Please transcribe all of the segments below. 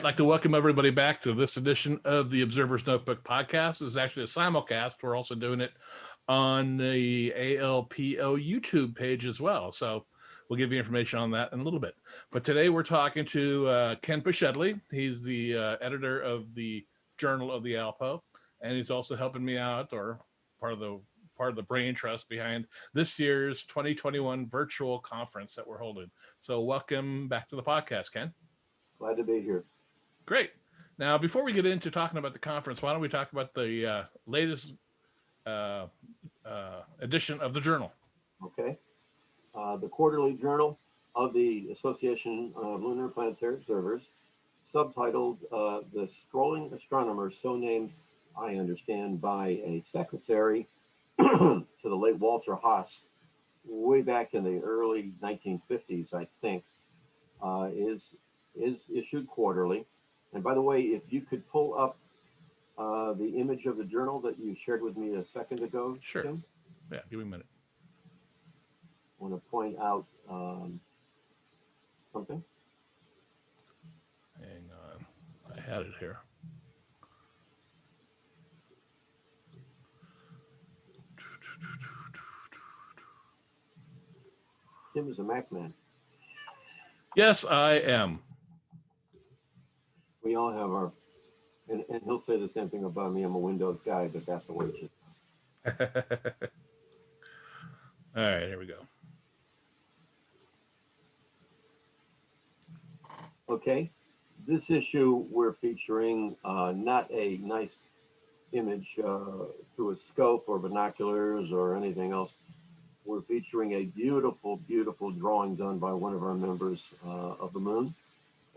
I'd like to welcome everybody back to this edition of the Observer's Notebook podcast. This is actually a simulcast. We're also doing it on the ALPO YouTube page as well. So we'll give you information on that in a little bit. But today we're talking to Ken Pashedley. He's the editor of the Journal of the ALPO, and he's also helping me out, or part of the brain trust behind this year's 2021 virtual conference that we're holding. So welcome back to the podcast, Ken. Glad to be here. Great. Now, before we get into talking about the conference, why don't we talk about the latest edition of the journal? Okay. The quarterly journal of the Association of Lunar Planetary Observers, subtitled The Strolling Astronomer, so named, I understand, by a secretary to the late Walter Haas, way back in the early 1950s, I think, is issued quarterly. And by the way, if you could pull up the image of the journal that you shared with me a second ago, Sure. Tim? Yeah, give me a minute. I want to point out something. Hang on. I had it here. Tim is a Mac man. Yes, I am. We all have our, and he'll say the same thing about me. I'm a Windows guy, but that's the way it is. All right, here we go. Okay, this issue we're featuring not a nice image through a scope or binoculars or anything else. We're featuring a beautiful, beautiful drawing done by one of our members of the moon.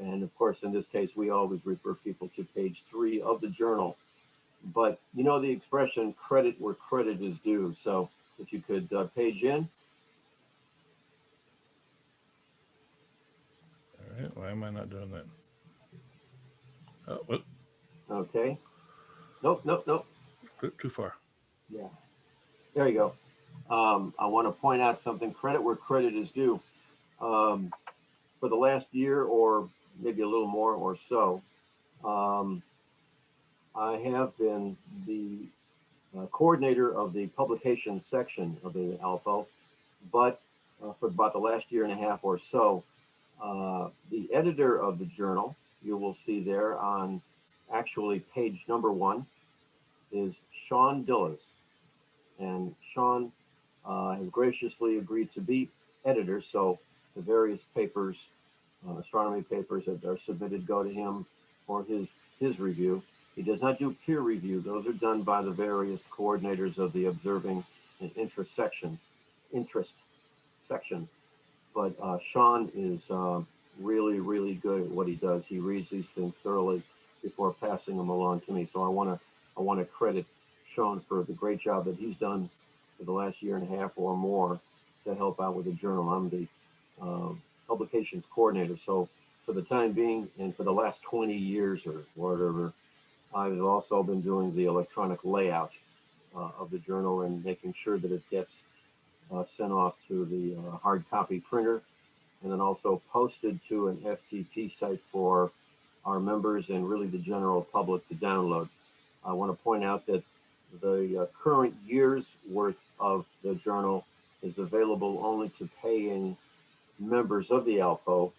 And of course, in this case, we always refer people to page 3 of the journal. But you know the expression, credit where credit is due. So if you could page in. All right, why am I not doing that? Oh, whoop. Okay. Nope. Too far. Yeah. There you go. I want to point out something, credit where credit is due. For the last year, or maybe a little more or so, I have been the coordinator of the publication section of the ALPO, but for about the last year and a half or so, the editor of the journal, you will see there on actually page number 1, is Sean Dillis. And Sean has graciously agreed to be editor, so the various papers, astronomy papers that are submitted, go to him for his review. He does not do peer review. Those are done by the various coordinators of the observing and interest sections. But Sean is really, really good at what he does. He reads these things thoroughly before passing them along to me. So I want to credit Sean for the great job that he's done for the last year and a half or more to help out with the journal. I'm the publications coordinator. So for the time being, and for the last 20 years or whatever, I've also been doing the electronic layout of the journal and making sure that it gets sent off to the hard copy printer, and then also posted to an FTP site for our members and really the general public to download. I want to point out that the current year's worth of the journal is available only to paying members of the ALPO.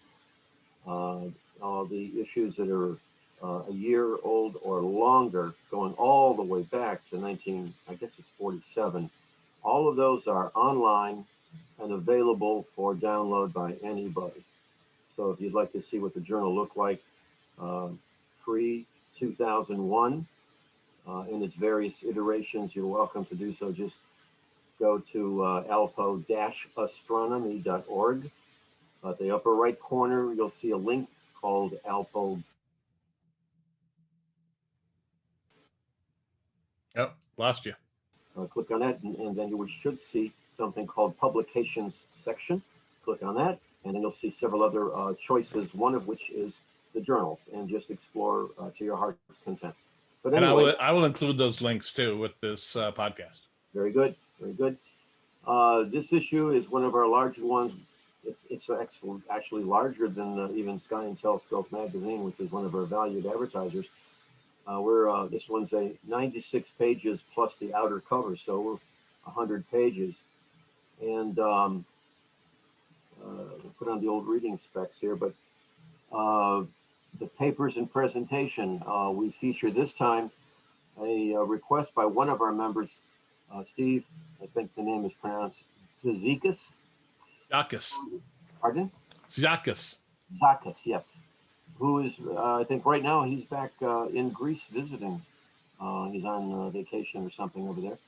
All the issues that are a year old or longer, going all the way back to 47, all of those are online and available for download by anybody. So if you'd like to see what the journal looked like pre-2001 in its various iterations, you're welcome to do so. Just go to alpo-astronomy.org. At the upper right corner, you'll see a link called ALPO. Oh, lost you. Click on that, and then you should see something called Publications section. Click on that, and then you'll see several other choices, one of which is the journals, and just explore to your heart's content. But anyway, and I will include those links too with this podcast. Very good, very good. This issue is one of our larger ones. it's excellent, actually larger than even Sky and Telescope magazine, which is one of our valued advertisers. This one's a 96 pages plus the outer cover, so we're 100 pages. And put on the old reading specs here, but the papers and presentation, we feature this time a request by one of our members, Steve, I think the name is pronounced Zizekas. Zakis. Pardon? Zakis. Zakas, yes. Who is, I think right now he's back in Greece visiting. He's on vacation or something over there.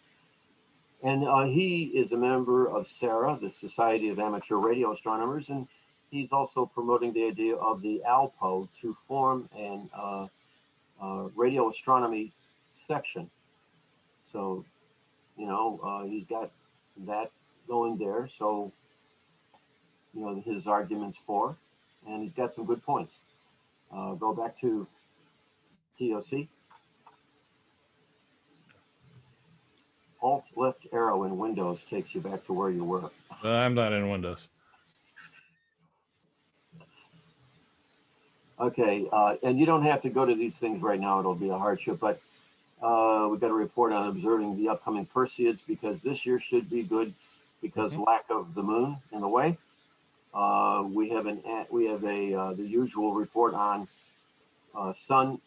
And he is a member of SARA, the Society of Amateur Radio Astronomers, and he's also promoting the idea of the ALPO to form an radio astronomy section. So, you know, he's got that going there. So, you know, his arguments for, and he's got some good points. Go back to TOC. Alt left arrow in Windows takes you back to where you were. I'm not in Windows. Okay, and you don't have to go to these things right now. It'll be a hardship, but we've got a report on observing the upcoming Perseids because this year should be good because lack of the moon in the way. We have the usual report on sun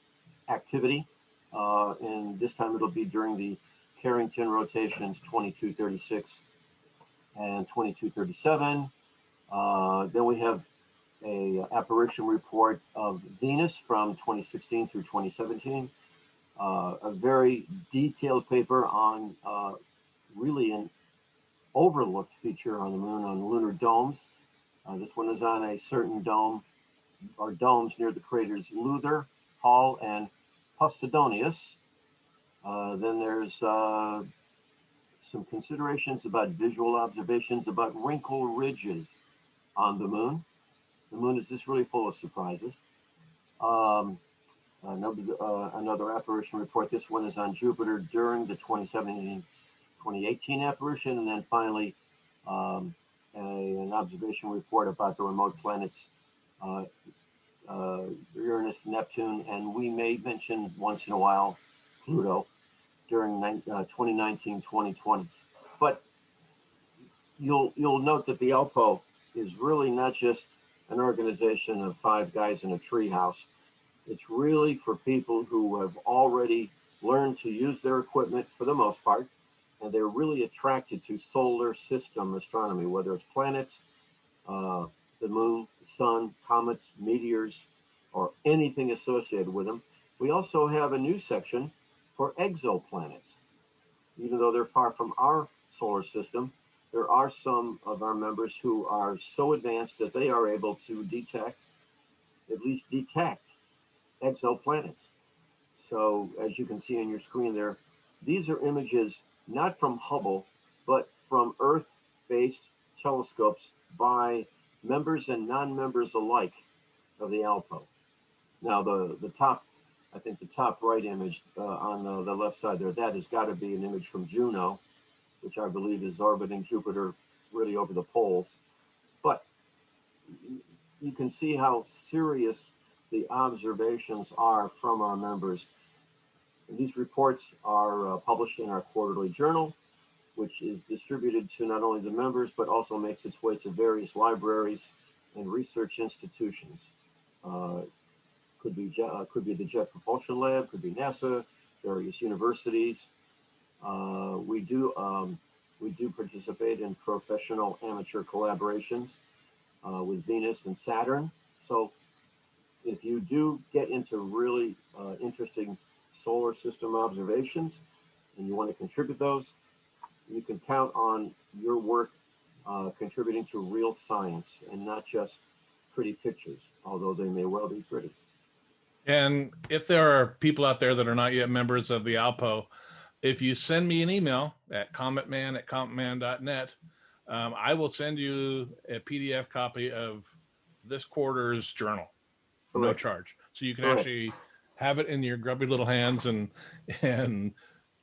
activity, and this time it'll be during the Carrington rotations 2236 and 2237. Then we have a apparition report of Venus from 2016 through 2017. A very detailed paper on really an overlooked feature on the moon on lunar domes. This one is on a certain dome or domes near the craters Luther, Hall, and Posidonius. Then there's some considerations about visual observations about wrinkle ridges on the moon. The moon is just really full of surprises. Another apparition report. This one is on Jupiter during the 2017-2018 apparition, and then finally an observation report about the remote planets Uranus, Neptune, and we may mention once in a while Pluto during 2019-2020. But you'll note that the ALPO is really not just an organization of 5 guys in a treehouse. It's really for people who have already learned to use their equipment for the most part, and they're really attracted to solar system astronomy, whether it's planets, the moon, the sun, comets, meteors, or anything associated with them. We also have a new section for exoplanets. Even though they're far from our solar system, there are some of our members who are so advanced that they are able to detect exoplanets. So as you can see on your screen there, these are images not from Hubble, but from Earth-based telescopes by members and non-members alike of the ALPO. Now the top, I think the top right image on the left side there, that has got to be an image from Juno, which I believe is orbiting Jupiter really over the poles. But you can see how serious the observations are from our members. And these reports are published in our quarterly journal, which is distributed to not only the members, but also makes its way to various libraries and research institutions. Could be the Jet Propulsion Lab, could be NASA, various universities. We do participate in professional amateur collaborations with Venus and Saturn. So if you do get into really interesting solar system observations and you want to contribute those, you can count on your work contributing to real science and not just pretty pictures, although they may well be pretty. And if there are people out there that are not yet members of the ALPO, if you send me an email at cometman@cometman.net, I will send you a PDF copy of this quarter's journal, no charge. So you can actually have it in your grubby little hands and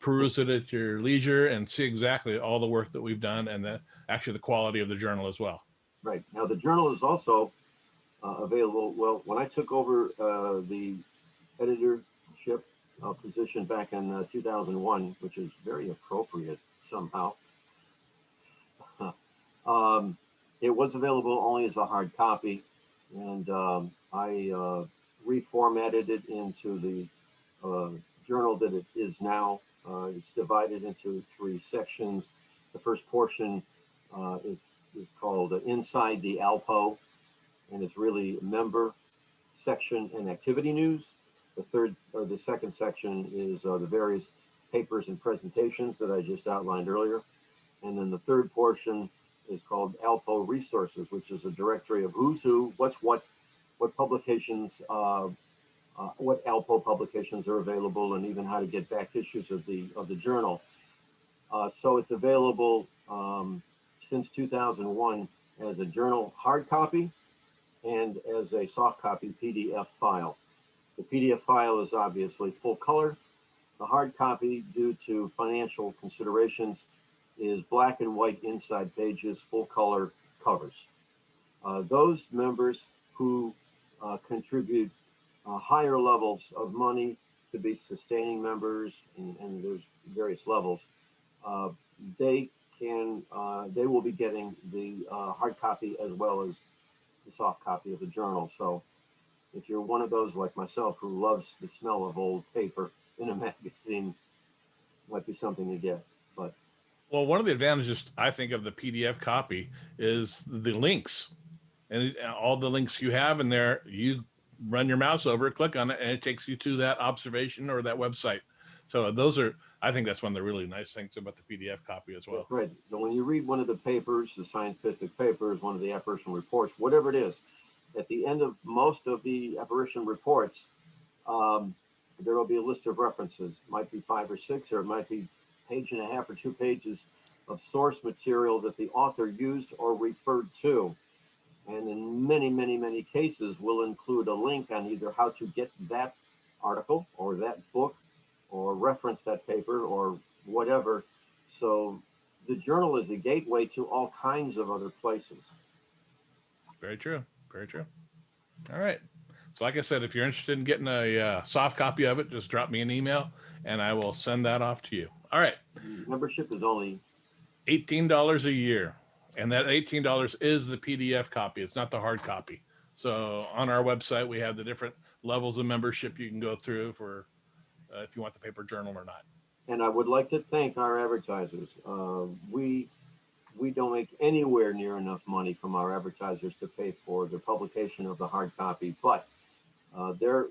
peruse it at your leisure and see exactly all the work that we've done and actually the quality of the journal as well. Right. Now, the journal is also available. Well, when I took over the editorship position back in 2001, which is very appropriate somehow, um, it was available only as a hard copy, and I reformatted it into the uh, journal that it is now. It's divided into three sections. The first portion is called Inside the ALPO, and it's really member section and activity news. The second section is the various papers and presentations that I just outlined earlier. And then the third portion is called ALPO Resources, which is a directory of who's who, what's what publications, what ALPO publications are available, and even how to get back issues of the journal. So it's available since 2001 as a journal hard copy and as a soft copy PDF file. The PDF file is obviously full color. The hard copy, due to financial considerations, is black and white inside pages, full color covers. Those members who contribute higher levels of money to be sustaining members, and there's various levels, uh, they they will be getting the hard copy as well as the soft copy of the journal. So if you're one of those like myself who loves the smell of old paper in a magazine, might be something to get. But Well, one of the advantages I think of the PDF copy is the links, and all the links you have in there. You run your mouse over it, click on it, and it takes you to that observation or that website. So those are, I think that's one of the really nice things about the PDF copy as well. that's right. So when you read one of the papers, the scientific papers, one of the apparition reports, whatever it is, at the end of most of the apparition reports, um, there will be a list of references. It might be 5 or 6, or it might be page and a half or 2 pages of source material that the author used or referred to. And in many, many, many cases will include a link on either how to get that article or that book or reference that paper or whatever. So the journal is a gateway to all kinds of other places. Very true. Very true. All right. So, like I said, if you're interested in getting a soft copy of it, just drop me an email and I will send that off to you. All right. Membership is only $18 a year. And that $18 is the PDF copy. It's not the hard copy. So on our website, we have the different levels of membership you can go through for if you want the paper journal or not. And I would like to thank our advertisers. We don't make anywhere near enough money from our advertisers to pay for the publication of the hard copy, but their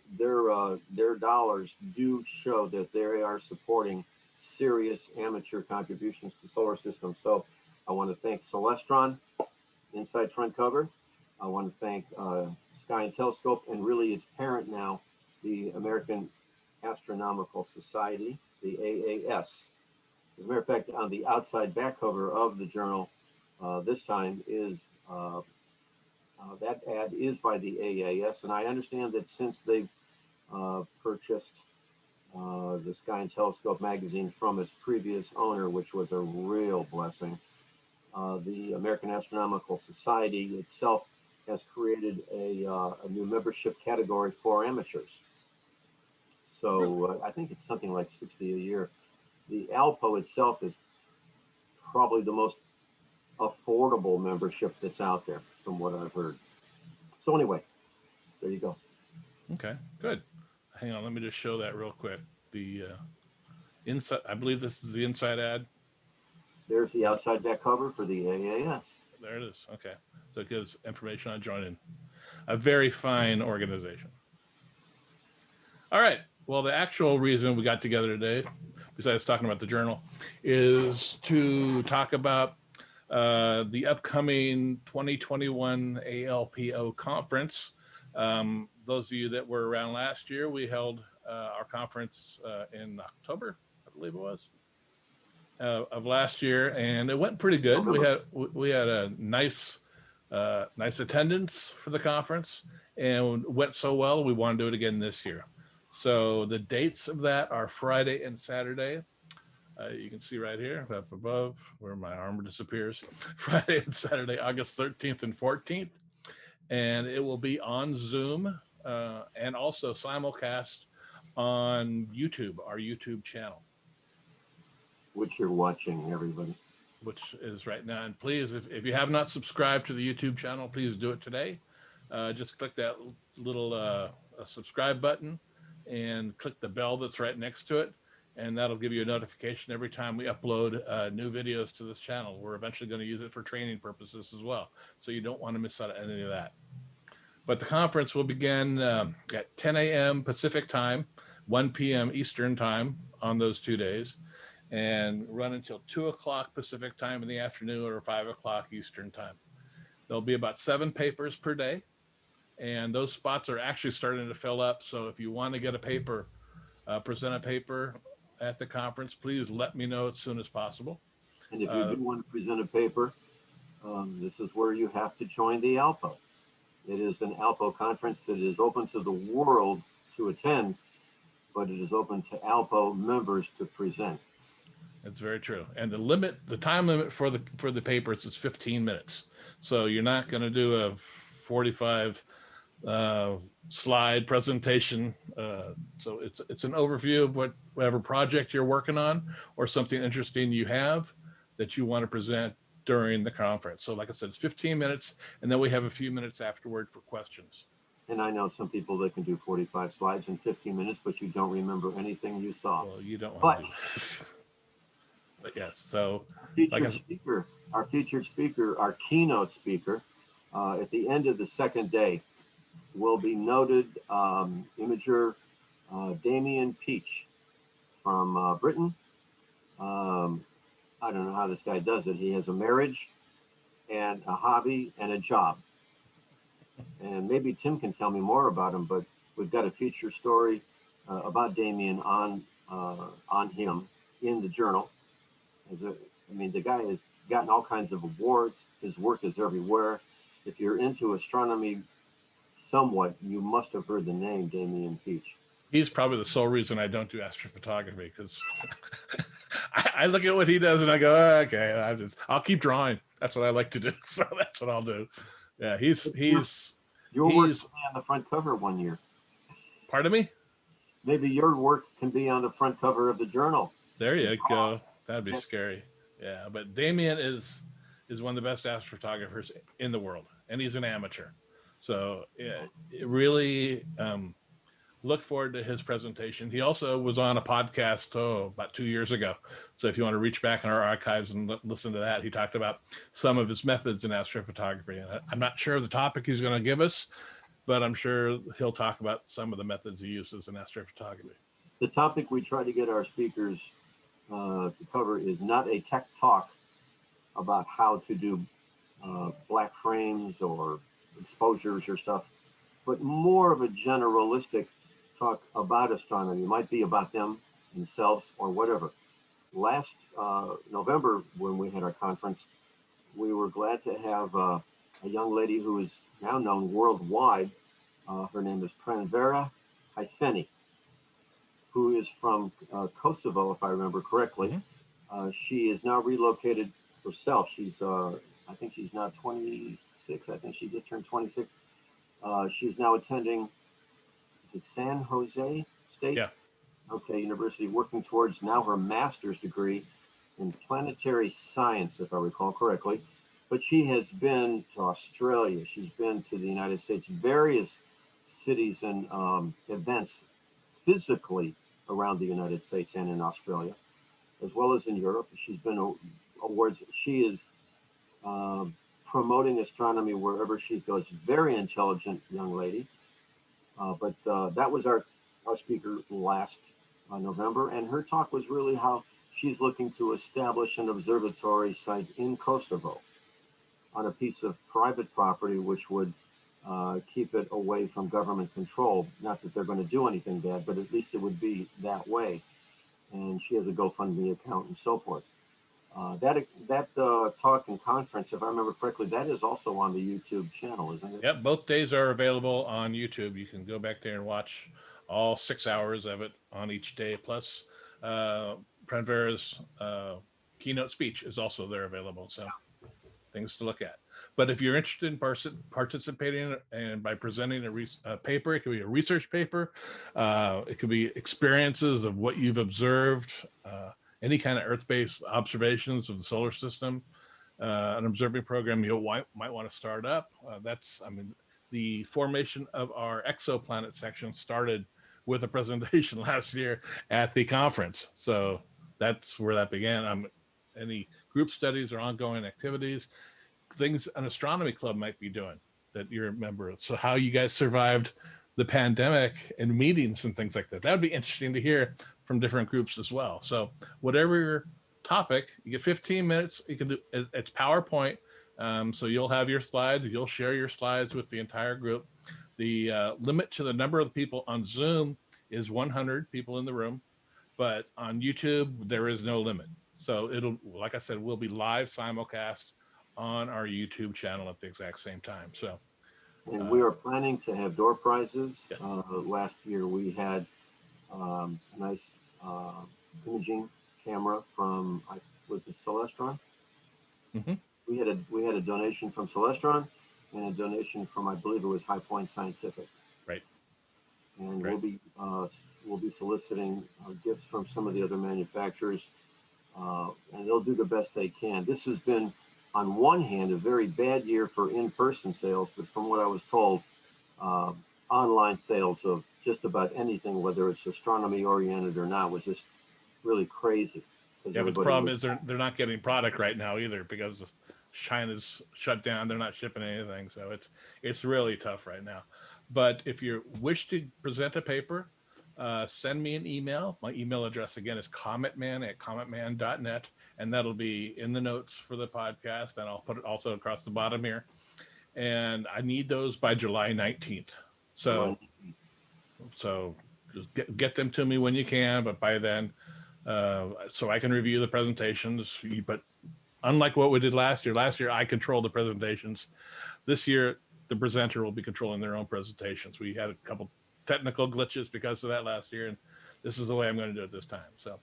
dollars do show that they are supporting serious amateur contributions to solar systems. So I want to thank Celestron, Inside Front Cover. I want to thank Sky and Telescope, and really its parent now, the American Astronomical Society, the AAS. As a matter of fact, on the outside back cover of the journal this time is that ad is by the AAS, and I understand that since they've purchased the Sky and Telescope magazine from its previous owner, which was a real blessing, the American Astronomical Society itself has created a new membership category for amateurs. So I think it's something like 60 a year. The ALPO itself is probably the most affordable membership that's out there, from what I've heard. So anyway, there you go. Okay, good. Hang on, let me just show that real quick. The inside, I believe this is the inside ad. There's the outside back cover for the AAS. There it is. Okay, so it gives information on joining a very fine organization. All right. Well, the actual reason we got together today, besides talking about the journal, is to talk about the upcoming 2021 ALPO conference. Those of you that were around last year, we held our conference in October, I believe it was, of last year, and it went pretty good. We had a nice attendance for the conference, and it went so well we want to do it again this year. So the dates of that are Friday and Saturday, You can see right here up above where my armor disappears. Friday and Saturday, August 13th and 14th. And it will be on Zoom and also simulcast on YouTube, our YouTube channel. Which you're watching, everybody. Which is right now. And please, if you have not subscribed to the YouTube channel, please do it today. Just click that little subscribe button and click the bell that's right next to it. And that'll give you a notification every time we upload new videos to this channel. We're eventually going to use it for training purposes as well. So you don't want to miss out on any of that. But the conference will begin at 10 a.m. Pacific time, 1 p.m. Eastern time on those 2 days, and run until 2 o'clock Pacific time in the afternoon or 5 o'clock Eastern time. There'll be about 7 papers per day, and those spots are actually starting to fill up. So if you want to get a paper, present a paper at the conference, please let me know as soon as possible. And if you do want to present a paper, this is where you have to join the ALPO. It is an ALPO conference that is open to the world to attend, but it is open to ALPO members to present. That's very true. And the time limit for the papers is 15 minutes. So you're not going to do a 45 slide presentation. So it's an overview of whatever project you're working on or something interesting you have that you want to present during the conference. So like I said, it's 15 minutes, and then we have a few minutes afterward for questions. And I know some people that can do 45 slides in 15 minutes, but you don't remember anything you saw. Well, you don't want to do that. But yes, so our featured speaker, our keynote speaker, at the end of the second day will be noted imager Damien Peach from Britain. I don't know how this guy does it. He has a marriage and a hobby and a job. And maybe Tim can tell me more about him, but we've got a feature story about Damien on him in the journal. The guy has gotten all kinds of awards. His work is everywhere. If you're into astronomy somewhat, you must have heard the name Damien Peach. He's probably the sole reason I don't do astrophotography, because I look at what he does and I go, oh, okay, I'll keep drawing. That's what I like to do. So that's what I'll do. Yeah, your work can be on the front cover one year. Pardon me? Maybe your work can be on the front cover of the journal. There you go. That'd be scary. Yeah, but Damien is one of the best astrophotographers in the world, and he's an amateur. So yeah, really look forward to his presentation. He also was on a podcast about 2 years ago. So if you want to reach back in our archives and listen to that, he talked about some of his methods in astrophotography. And I'm not sure of the topic he's going to give us, but I'm sure he'll talk about some of the methods he uses in astrophotography. The topic we try to get our speakers to cover is not a tech talk about how to do black frames or exposures or stuff, but more of a generalistic talk about astronomy. It might be about themselves or whatever. Last November, when we had our conference, we were glad to have a young lady who is now known worldwide. Her name is Pranvera Hyseni, who is from Kosovo, if I remember correctly. Mm-hmm. She is now relocated herself. I think she's now 26. I think she just turned 26. She's now attending, is it San Jose State? Yeah. Okay, university, working towards now her master's degree in planetary science, if I recall correctly. But she has been to Australia. She's been to the United States, various cities and events physically around the United States and in Australia, as well as in Europe. She's been awards. She is promoting astronomy wherever she goes. Very intelligent young lady. But that was our speaker last November, and her talk was really how she's looking to establish an observatory site in Kosovo on a piece of private property, which would keep it away from government control. Not that they're going to do anything bad, but at least it would be that way. And she has a GoFundMe account and so forth. That talk and conference, if I remember correctly, that is also on the YouTube channel, isn't it? Yep, both days are available on YouTube. You can go back there and watch all 6 hours of it on each day, plus Pranvera's keynote speech is also there available. So things to look at. But if you're interested in participating and by presenting a paper, it could be a research paper, it could be experiences of what you've observed, any kind of Earth-based observations of the solar system, an observing program you might want to start up. The formation of our exoplanet section started with a presentation last year at the conference. So that's where that began. Any group studies or ongoing activities, things an astronomy club might be doing that you're a member of. So how you guys survived the pandemic and meetings and things like that. That would be interesting to hear from different groups as well. So whatever your topic, you get 15 minutes. You can do it's PowerPoint. So you'll have your slides, you'll share your slides with the entire group. The limit to the number of people on Zoom is 100 people in the room, but on YouTube, there is no limit. So it'll, like I said, we'll be live simulcast on our YouTube channel at the exact same time. So, and we are planning to have door prizes. Yes. Last year we had a nice imaging camera from, was it Celestron? Mm-hmm. We had a donation from Celestron and a donation from, I believe it was High Point Scientific. Right. And right. we'll be soliciting gifts from some of the other manufacturers, and they'll do the best they can. This has been, on one hand, a very bad year for in-person sales, but from what I was told, online sales of just about anything, whether it's astronomy oriented or not, was just really crazy. Yeah, but the problem is they're not getting product right now either because China's shut down. They're not shipping anything, so it's really tough right now. But if you wish to present a paper, send me an email. My email address again is cometman@cometman.net, and that'll be in the notes for the podcast, and I'll put it also across the bottom here. And I need those by July 19th. So just get them to me when you can, but by then, so I can review the presentations. But unlike what we did last year I controlled the presentations. This year, the presenter will be controlling their own presentations. We had a couple technical glitches because of that last year, and this is the way I'm going to do it this time. So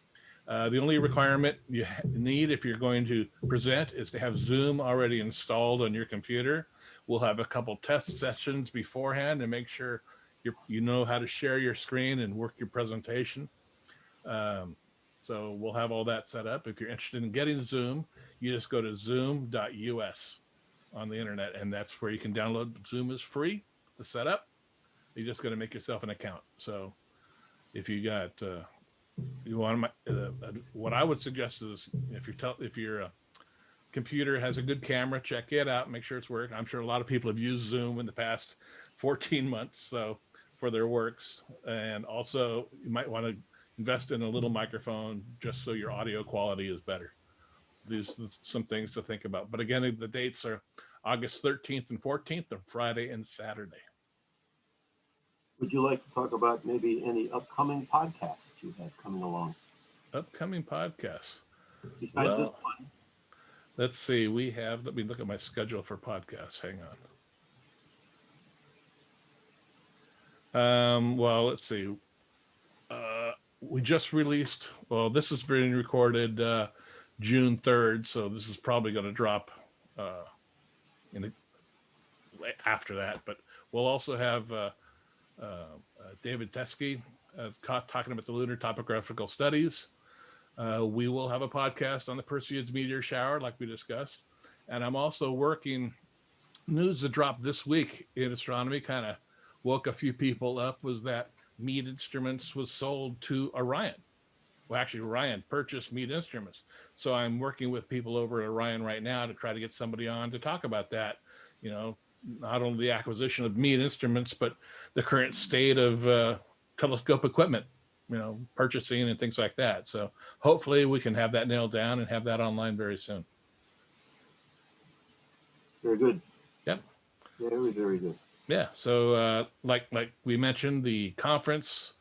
the only requirement you need if you're going to present is to have Zoom already installed on your computer. We'll have a couple test sessions beforehand to make sure you know how to share your screen and work your presentation. So we'll have all that set up. If you're interested in getting Zoom, you just go to zoom.us on the internet, and that's where you can download. Zoom is free to set up. You just got to make yourself an account. So if you got, you want what I would suggest is if your computer has a good camera, check it out, make sure it's working. I'm sure a lot of people have used Zoom in the past 14 months, so for their works. And also you might want to invest in a little microphone just so your audio quality is better. These are some things to think about. But again, the dates are August 13th and 14th, or Friday and Saturday. Would you like to talk about maybe any upcoming podcasts you have coming along? Upcoming podcasts. Besides this one. Let's see. Let me look at my schedule for podcasts. Hang on. Well, let's see. We just released, this is being recorded June 3rd, so this is probably going to drop after that. But we'll also have David Teskey talking about the lunar topographical studies. We will have a podcast on the Perseids meteor shower, like we discussed. And I'm also working, news that dropped this week in astronomy, kind of woke a few people up, was that Meade Instruments was sold to Orion. Well, actually, Orion purchased Meade Instruments. So I'm working with people over at Orion right now to try to get somebody on to talk about that. Not only the acquisition of Meade Instruments, but the current state of telescope equipment, purchasing and things like that. So hopefully we can have that nailed down and have that online very soon. Very good. Yep. Very, very good. Yeah. So like we mentioned, the conference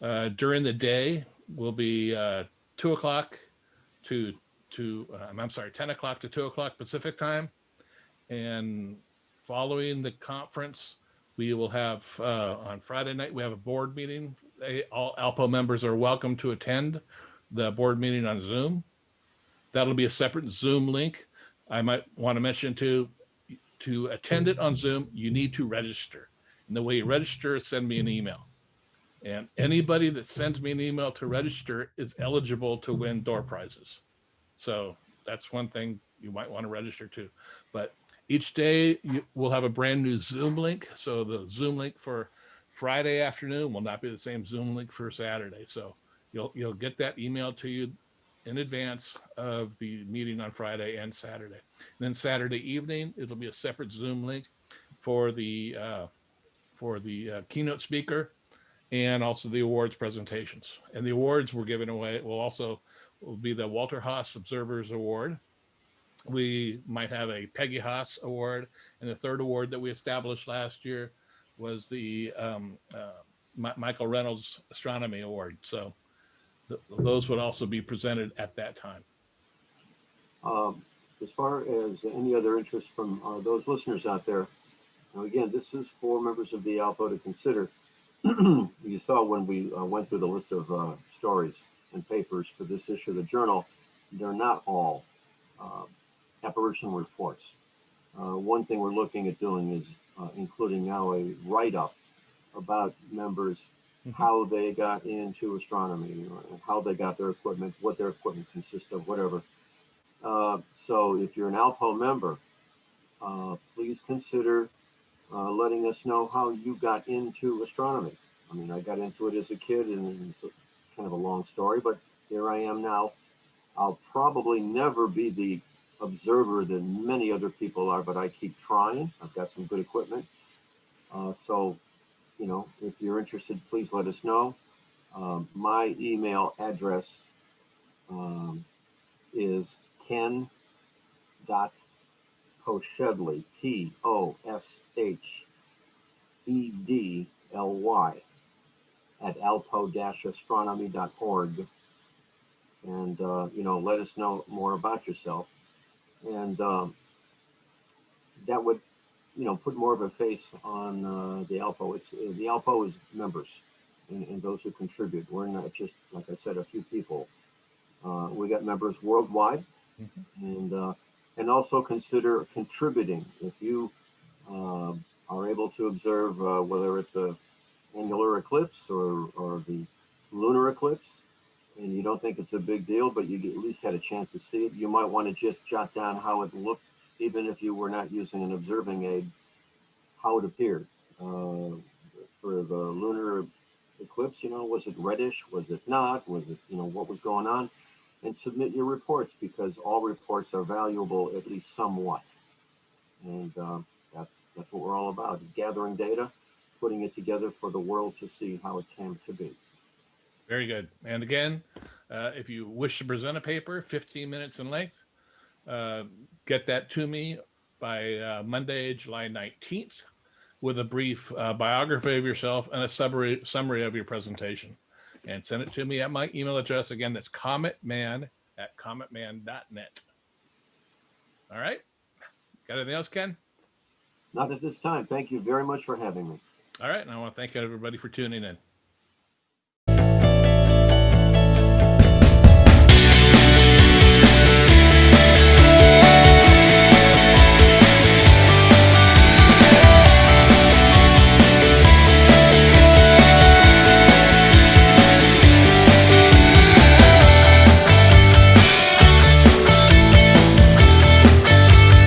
during the day will be 10 o'clock to 2 o'clock Pacific time. And following the conference, we will have on Friday night, we have a board meeting. All ALPO members are welcome to attend the board meeting on Zoom. That'll be a separate Zoom link. I might want to mention to attend it on Zoom, you need to register. And the way you register is send me an email. And anybody that sends me an email to register is eligible to win door prizes. So that's one thing you might want to register to. But each day we'll have a brand new Zoom link. So the Zoom link for Friday afternoon will not be the same Zoom link for Saturday. So you'll get that email to you in advance of the meeting on Friday and Saturday. And then Saturday evening, it'll be a separate Zoom link for the keynote speaker and also the awards presentations. And the awards we're giving away will be the Walter Haas Observers Award. We might have a Peggy Haas Award, and the third award that we established last year was the Michael Reynolds Astronomy Award. So those would also be presented at that time. As far as any other interest from those listeners out there, again, this is for members of the ALPO to consider. You saw when we went through the list of stories and papers for this issue of the journal, they're not all apparition reports. One thing we're looking at doing is including now a write-up about members, how they got into astronomy, how they got their equipment, what their equipment consists of, whatever. So if you're an ALPO member, please consider letting us know how you got into astronomy. I mean, I got into it as a kid, and it's kind of a long story, but here I am now. I'll probably never be the observer that many other people are, but I keep trying. I've got some good equipment. So, if you're interested, please let us know. My email address is ken.poshedly, Poshedly, at alpo-astronomy.org. And, let us know more about yourself. And that would, put more of a face on the ALPO. The ALPO is members and those who contribute. We're not just, like I said, a few people. We got members worldwide, and also consider contributing. If you are able to observe whether it's the annular eclipse or the lunar eclipse, and you don't think it's a big deal, but you at least had a chance to see it, you might want to just jot down how it looked, even if you were not using an observing aid, how it appeared. For the lunar eclipse, was it reddish? Was it not? Was it, what was going on? And submit your reports, because all reports are valuable, at least somewhat. And that's what we're all about, is gathering data, putting it together for the world to see how it came to be. Very good. And again, if you wish to present a paper, 15 minutes in length, get that to me by Monday, July 19th, with a brief biography of yourself and a summary of your presentation. And send it to me at my email address. Again, that's cometman@cometman.net. All right. Got anything else, Ken? Not at this time. Thank you very much for having me. All right. And I want to thank everybody for tuning in.